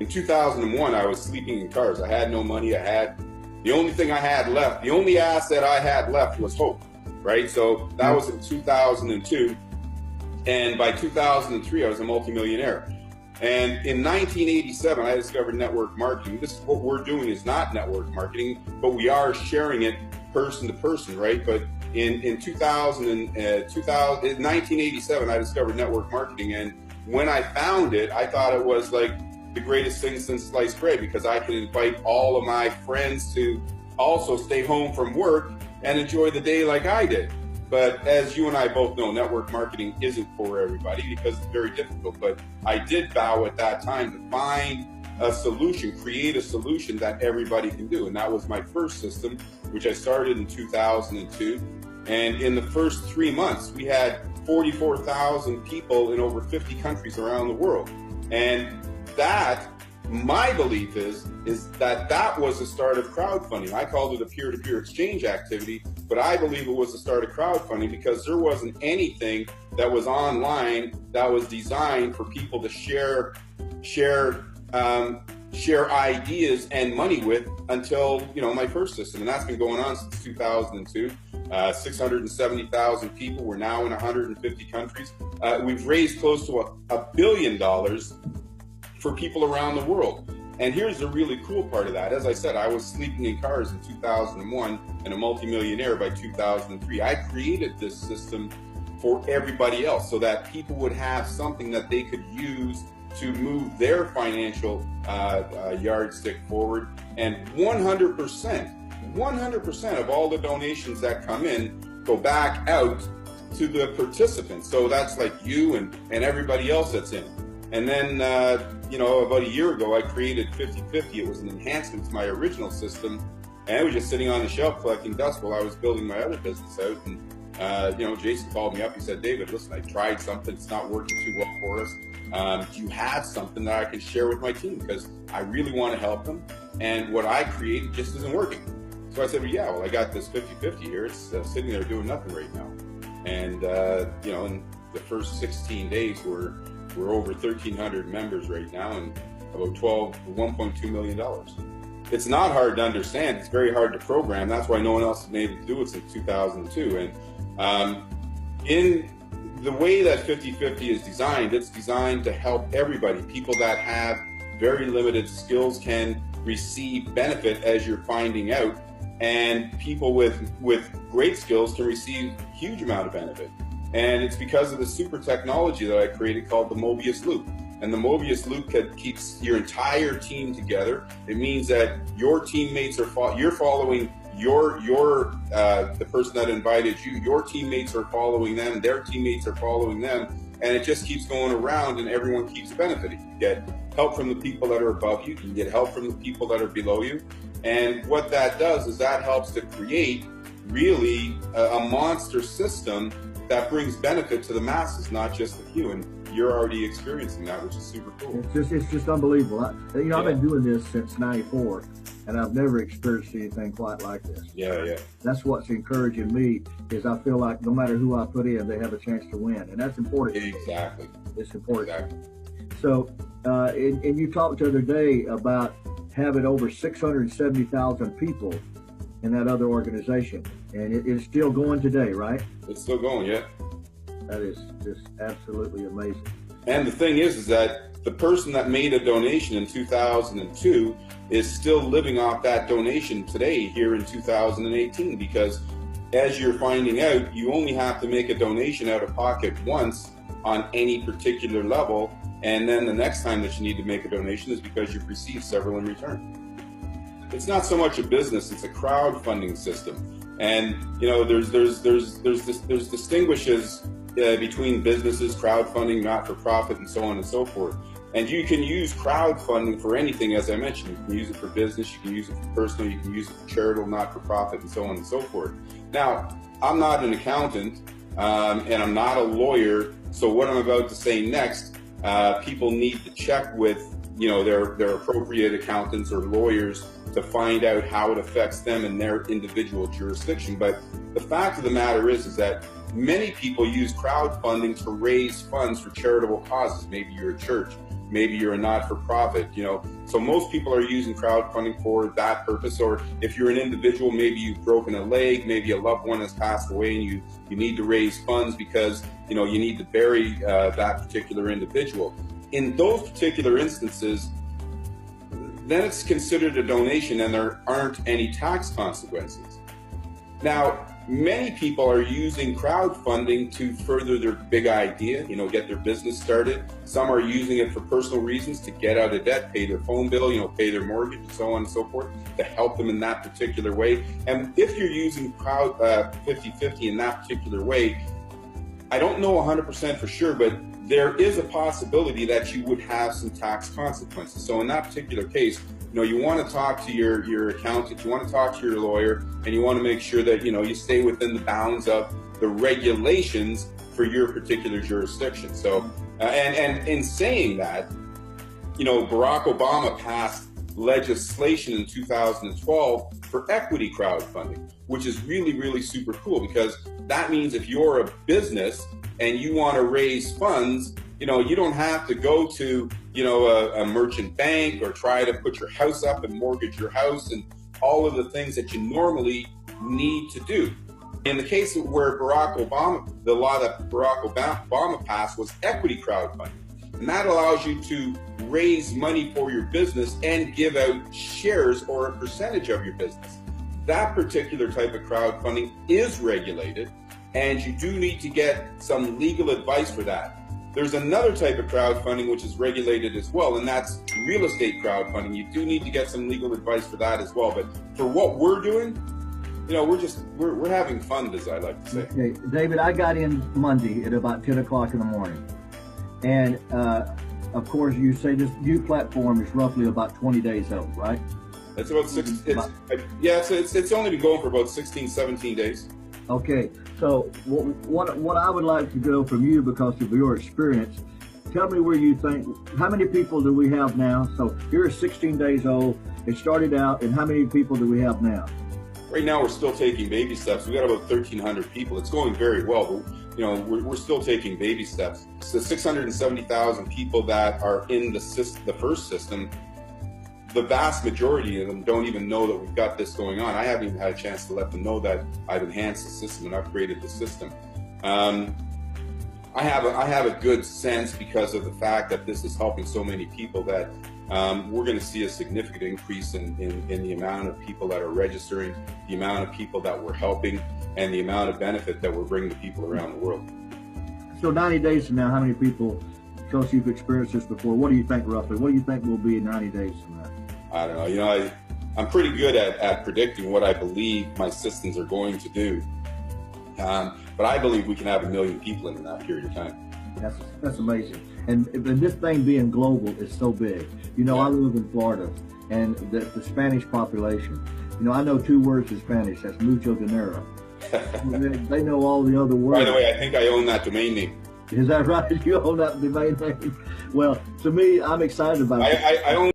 2001, I was sleeping in cars. I had no money. The only thing I had left, the only asset I had left was hope, right? So that was in 2002. And by 2003, I was a multimillionaire. And in 1987, I discovered network marketing. This is what we're doing, is not network marketing, but we are sharing it person to person, right? But in 1987, I discovered network marketing. And when I found it, I thought it was like the greatest thing since sliced bread, because I could invite all of my friends to also stay home from work and enjoy the day like I did. But as you and I both know, network marketing isn't for everybody because it's very difficult. But I did vow at that time to find a solution, create a solution that everybody can do. And that was my first system, which I started in 2002. And in the first 3 months, we had 44,000 people in over 50 countries around the world. And that, my belief is that was the start of crowdfunding. I called it a peer-to-peer exchange activity, but I believe it was the start of crowdfunding because there wasn't anything that was online that was designed for people to share ideas and money with until, my first system. And that's been going on since 2002. 670,000 people. We're now in 150 countries. We've raised close to $1 billion for people around the world. And here's the really cool part of that. As I said, I was sleeping in cars in 2001 and a multimillionaire by 2003. I created this system for everybody else so that people would have something that they could use to move their financial yardstick forward. And 100% of all the donations that come in go back out to the participants. So that's like you and everybody else that's in. And then, about a year ago, I created 50/50. It was an enhancement to my original system. And I was just sitting on the shelf collecting dust while I was building my other business out. And, Jason called me up. He said, David, listen, I tried something. It's not working too well for us. Do you have something that I can share with my team? Because I really want to help them. And what I created just isn't working. So I said, well, I got this 50/50 here. It's sitting there doing nothing right now. And, in the first 16 days, we're over 1,300 members right now and about $1.2 million. It's not hard to understand. It's very hard to program. That's why no one else has been able to do it since 2002. And in the way that 50/50 is designed, it's designed to help everybody. People that have very limited skills can receive benefit, as you're finding out, and people with great skills can receive a huge amount of benefit. And it's because of the super technology that I created called the Mobius Loop. And the Mobius Loop keeps your entire team together. It means that your teammates you're following the person that invited you. Your teammates are following them. Their teammates are following them. And it just keeps going around and everyone keeps benefiting. You get help from the people that are above you. You can get help from the people that are below you. And what that does is that helps to create really a monster system that brings benefit to the masses, not just the few. And you're already experiencing that, which is super cool. It's just unbelievable. I've been doing this since '94, and I've never experienced anything quite like this. Yeah. That's what's encouraging me, is I feel like no matter who I put in, they have a chance to win, and that's important. Exactly. It's important. Exactly. So, and you talked the other day about having over 670,000 people in that other organization, and it is still going today, right? It's still going, yeah. That is just absolutely amazing. And the thing is that the person that made a donation in 2002 is still living off that donation today here in 2018, because as you're finding out, you only have to make a donation out of pocket once on any particular level, and then the next time that you need to make a donation is because you've received several in return. It's not so much a business, it's a crowdfunding system. And there's distinguishes between businesses, crowdfunding, not-for-profit, and so on and so forth. And you can use crowdfunding for anything, as I mentioned. You can use it for business, you can use it for personal, you can use it for charitable, not-for-profit, and so on and so forth. Now, I'm not an accountant, and I'm not a lawyer, so what I'm about to say next, people need to check with their appropriate accountants or lawyers to find out how it affects them in their individual jurisdiction. But the fact of the matter is that many people use crowdfunding to raise funds for charitable causes. Maybe you're a church, maybe you're a not-for-profit, So most people are using crowdfunding for that purpose. Or if you're an individual, maybe you've broken a leg, maybe a loved one has passed away, and you need to raise funds because, you need to bury that particular individual. In those particular instances, then it's considered a donation and there aren't any tax consequences. Now, many people are using crowdfunding to further their big idea, get their business started. Some are using it for personal reasons, to get out of debt, pay their phone bill, pay their mortgage, and so on and so forth, to help them in that particular way. And if you're using crowd 50/50 in that particular way, I don't know 100% for sure, but there is a possibility that you would have some tax consequences. So in that particular case, you want to talk to your accountant, you want to talk to your lawyer, and you want to make sure that, you stay within the bounds of the regulations for your particular jurisdiction. So, and in saying that, Barack Obama passed legislation in 2012 for equity crowdfunding, which is really, really super cool, because that means if you're a business and you want to raise funds, you don't have to go to, a merchant bank or try to put your house up and mortgage your house and all of the things that you normally need to do. In the case where the law that Barack Obama passed was equity crowdfunding. And that allows you to raise money for your business and give out shares or a percentage of your business. That particular type of crowdfunding is regulated, and you do need to get some legal advice for that. There's another type of crowdfunding which is regulated as well, and that's real estate crowdfunding. You do need to get some legal advice for that as well. But for what we're doing, we're having fun, as I like to say. Okay, David, I got in Monday at about 10 o'clock in the morning. And of course, you say this new platform is roughly about 20 days old, right? It's about it's only been going for about 16, 17 days. Okay, so what I would like to go from you, because of your experience, tell me where you think, how many people do we have now? So you're 16 days old, it started out, and how many people do we have now? Right now, we're still taking baby steps. We got about 1,300 people. It's going very well, but we're still taking baby steps. So 670,000 people that are in the first system, the vast majority of them don't even know that we've got this going on. I haven't even had a chance to let them know that I've enhanced the system and upgraded the system. I have a good sense, because of the fact that this is helping so many people, that we're going to see a significant increase in the amount of people that are registering, the amount of people that we're helping, and the amount of benefit that we're bringing to people around the world. So 90 days from now, how many people, because you've experienced this before, what do you think roughly? What do you think will be in 90 days from now? I don't know. I'm pretty good at predicting what I believe my systems are going to do. But I believe we can have 1 million people in that period of time. That's amazing. And this thing being global is so big. I live in Florida, and the Spanish population, I know 2 words in Spanish. That's mucho dinero. They know all the other words. By the way, I think I own that domain name. Is that right? You own that domain name? Well, to me, I'm excited about it. I own